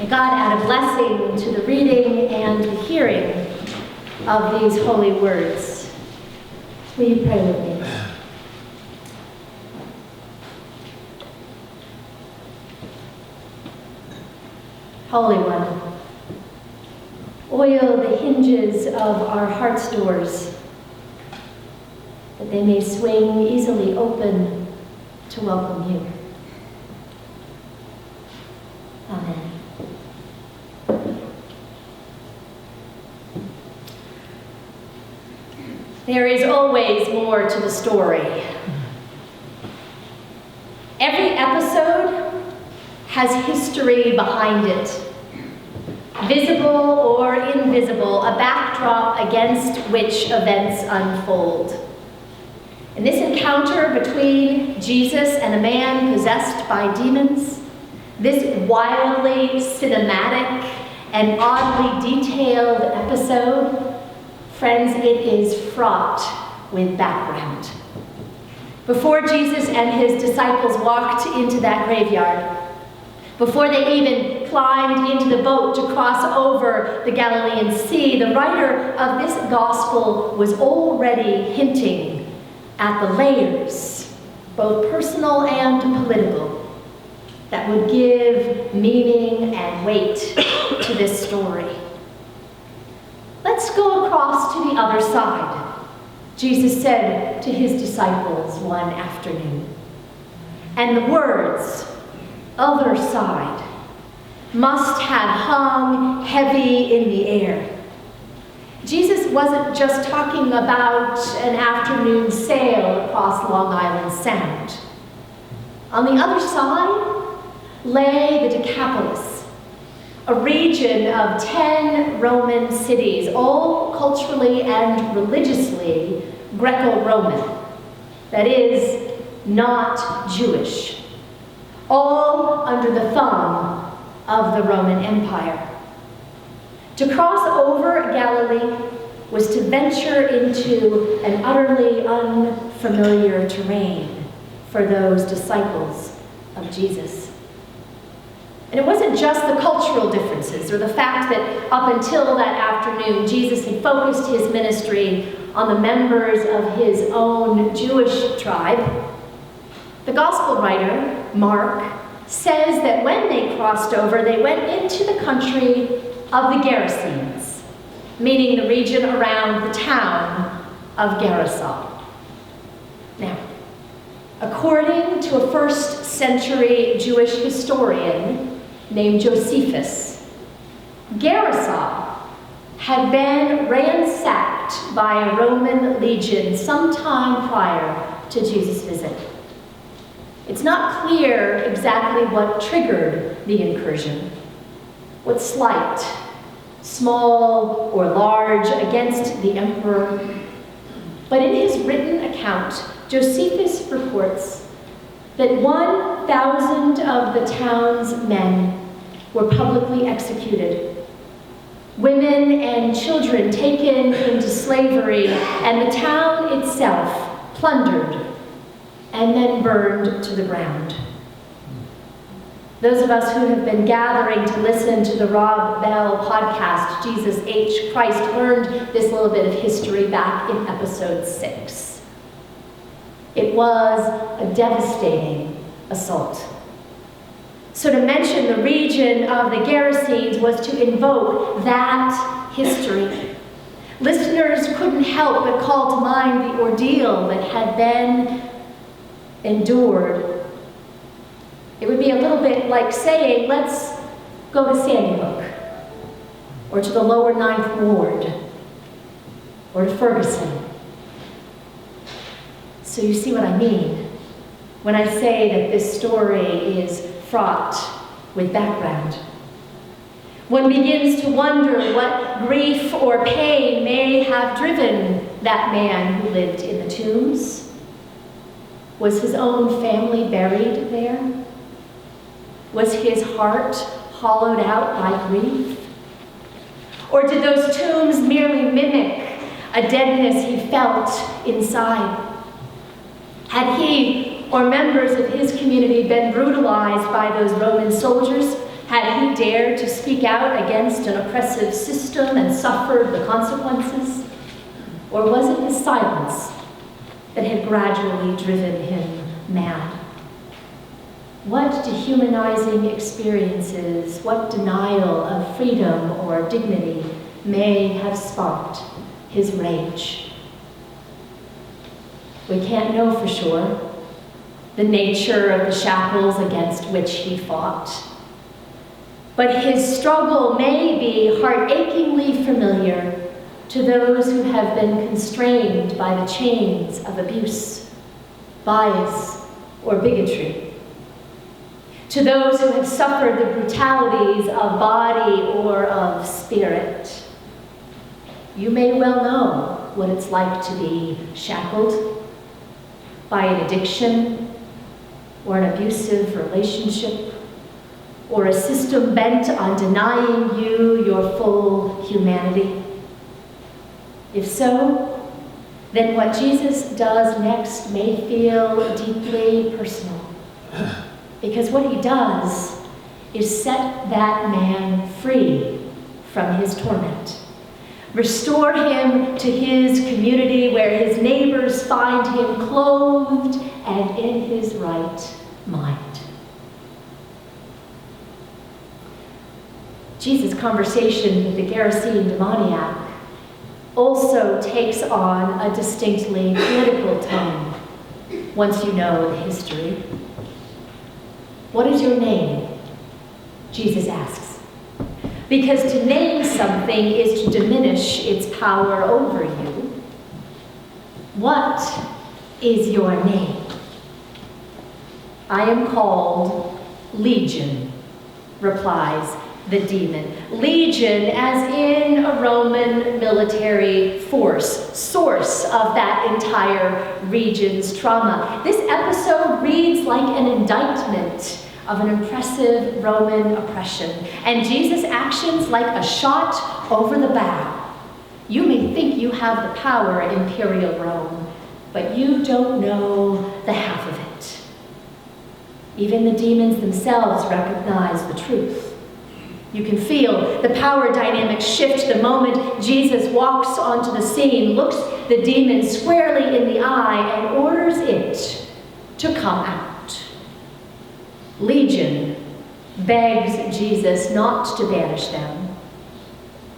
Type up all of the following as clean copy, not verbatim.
May God add a blessing to the reading and the hearing of these holy words. Will you pray with me? Holy One, oil the hinges of our heart's doors, that they may swing easily open to welcome you. Amen. There is always more to the story. Every episode has history behind it, visible or invisible, a backdrop against which events unfold. In this encounter between Jesus and a man possessed by demons, this wildly cinematic and oddly detailed episode, friends, it is fraught with background. Before Jesus and his disciples walked into that graveyard, before they even climbed into the boat to cross over the Galilean Sea, the writer of this gospel was already hinting at the layers, both personal and political, that would give meaning and weight to this story. Let's go across to the other side, Jesus said to his disciples one afternoon. And the words, other side, must have hung heavy in the air. Jesus wasn't just talking about an afternoon sail across Long Island Sound. On the other side lay the Decapolis, a region of 10 Roman cities, all culturally and religiously Greco-Roman, that is, not Jewish, all under the thumb of the Roman Empire. To cross over Galilee was to venture into an utterly unfamiliar terrain for those disciples of Jesus. And it wasn't just the cultural differences or the fact that up until that afternoon, Jesus had focused his ministry on the members of his own Jewish tribe. The gospel writer, Mark, says that when they crossed over, they went into the country of the Gerasenes, meaning the region around the town of Gerasa. Now, according to a first century Jewish historian named Josephus, Gerasa had been ransacked by a Roman legion sometime prior to Jesus' visit. It's not clear exactly what triggered the incursion, what slight, small or large, against the emperor. But in his written account, Josephus reports that 1,000 of the town's men were publicly executed, women and children taken into slavery, and the town itself plundered and then burned to the ground. Those of us who have been gathering to listen to the Rob Bell podcast, Jesus H. Christ, learned this little bit of history back in episode 6. It was a devastating assault. So to mention the region of the Gerasenes was to invoke that history. Listeners couldn't help but call to mind the ordeal that had been endured. It would be a little bit like saying, let's go to Sandy Hook, or to the lower 9th Ward, or to Ferguson. So you see what I mean when I say that this story is fraught with background. One begins to wonder what grief or pain may have driven that man who lived in the tombs. Was his own family buried there? Was his heart hollowed out by grief? Or did those tombs merely mimic a deadness he felt inside? Had he or members of his community been brutalized by those Roman soldiers? Had he dared to speak out against an oppressive system and suffered the consequences? Or was it his silence that had gradually driven him mad? What dehumanizing experiences, what denial of freedom or dignity may have sparked his rage? We can't know for sure the nature of the shackles against which he fought. But his struggle may be heart-achingly familiar to those who have been constrained by the chains of abuse, bias, or bigotry. To those who have suffered the brutalities of body or of spirit. You may well know what it's like to be shackled by an addiction, or an abusive relationship, or a system bent on denying you your full humanity. If so, then what Jesus does next may feel deeply personal, because what he does is set that man free from his torment. Restore him to his community where his neighbors find him clothed and in his right mind. Jesus' conversation with the Gerasene demoniac also takes on a distinctly political tone once you know the history. What is your name? Jesus asks. Because to name something is to diminish its power over you. What is your name? I am called Legion, replies the demon. Legion as in a Roman military force, source of that entire region's trauma. This episode reads like an indictment of an impressive Roman oppression, and Jesus' actions like a shot over the bow. You may think you have the power, Imperial Rome, but you don't know the half of it. Even the demons themselves recognize the truth. You can feel the power dynamic shift the moment Jesus walks onto the scene, looks the demon squarely in the eye, and orders it to come out. Legion begs Jesus not to banish them.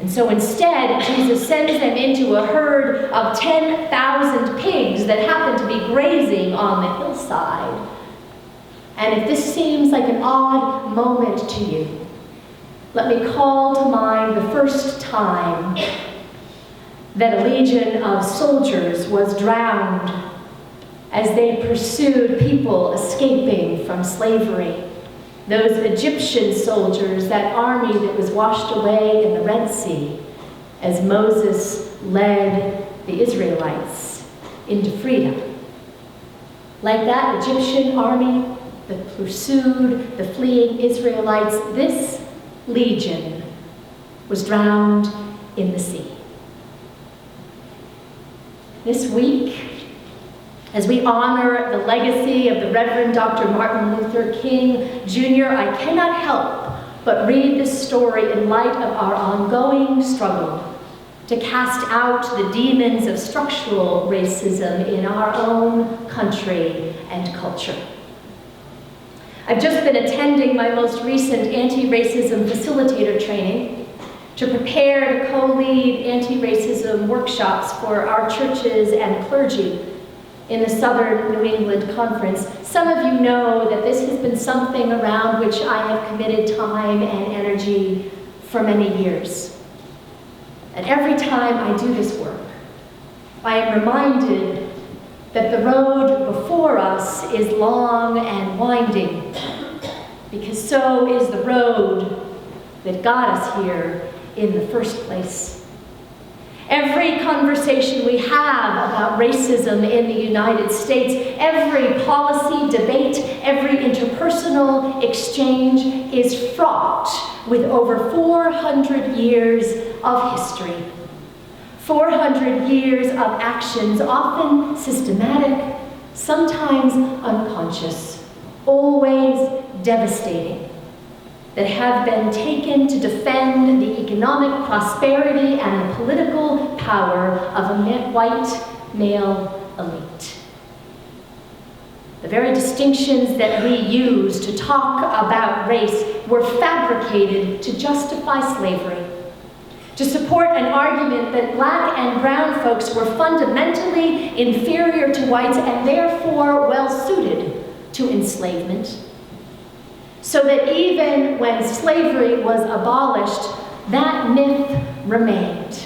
And so instead, Jesus sends them into a herd of 10,000 pigs that happen to be grazing on the hillside. And if this seems like an odd moment to you, let me call to mind the first time that a legion of soldiers was drowned as they pursued people escaping from slavery. Those Egyptian soldiers, that army that was washed away in the Red Sea as Moses led the Israelites into freedom. Like that Egyptian army that pursued the fleeing Israelites, this legion was drowned in the sea. This week, as we honor the legacy of the Reverend Dr. Martin Luther King Jr., I cannot help but read this story in light of our ongoing struggle to cast out the demons of structural racism in our own country and culture. I've just been attending my most recent anti-racism facilitator training to prepare to co-lead anti-racism workshops for our churches and clergy in the Southern New England Conference. Some of you know that this has been something around which I have committed time and energy for many years. And every time I do this work, I am reminded that the road before us is long and winding, because so is the road that got us here in the first place. Every conversation we have about racism in the United States, every policy debate, every interpersonal exchange is fraught with over 400 years of history. 400 years of actions, often systematic, sometimes unconscious, always devastating. that have been taken to defend the economic prosperity and the political power of a white male elite. The very distinctions that we use to talk about race were fabricated to justify slavery, to support an argument that black and brown folks were fundamentally inferior to whites and therefore well-suited to enslavement. So that even when slavery was abolished, that myth remained.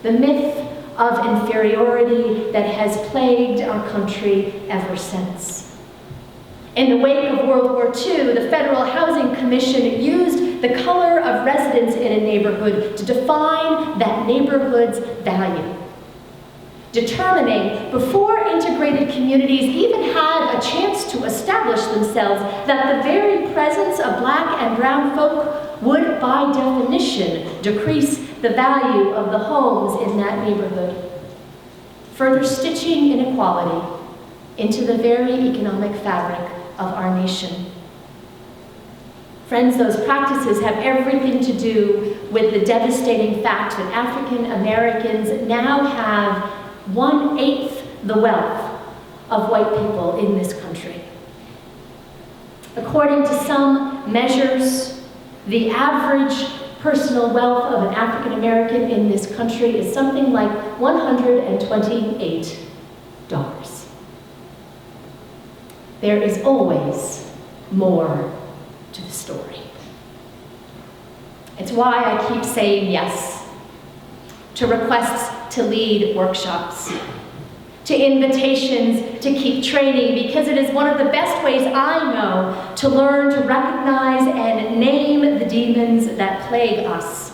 The myth of inferiority that has plagued our country ever since. In the wake of World War II, the Federal Housing Commission used the color of residence in a neighborhood to define that neighborhood's value, determining before integrated communities even had a chance to establish themselves that the very presence of black and brown folk would, by definition, decrease the value of the homes in that neighborhood, further stitching inequality into the very economic fabric of our nation. Friends, those practices have everything to do with the devastating fact that African Americans now have 1/8 the wealth of white people in this country. According to some measures, the average personal wealth of an African American in this country is something like $128. There is always more to the story. It's why I keep saying yes to requests to lead workshops, to invitations to keep training, because it is one of the best ways I know to learn to recognize and name the demons that plague us.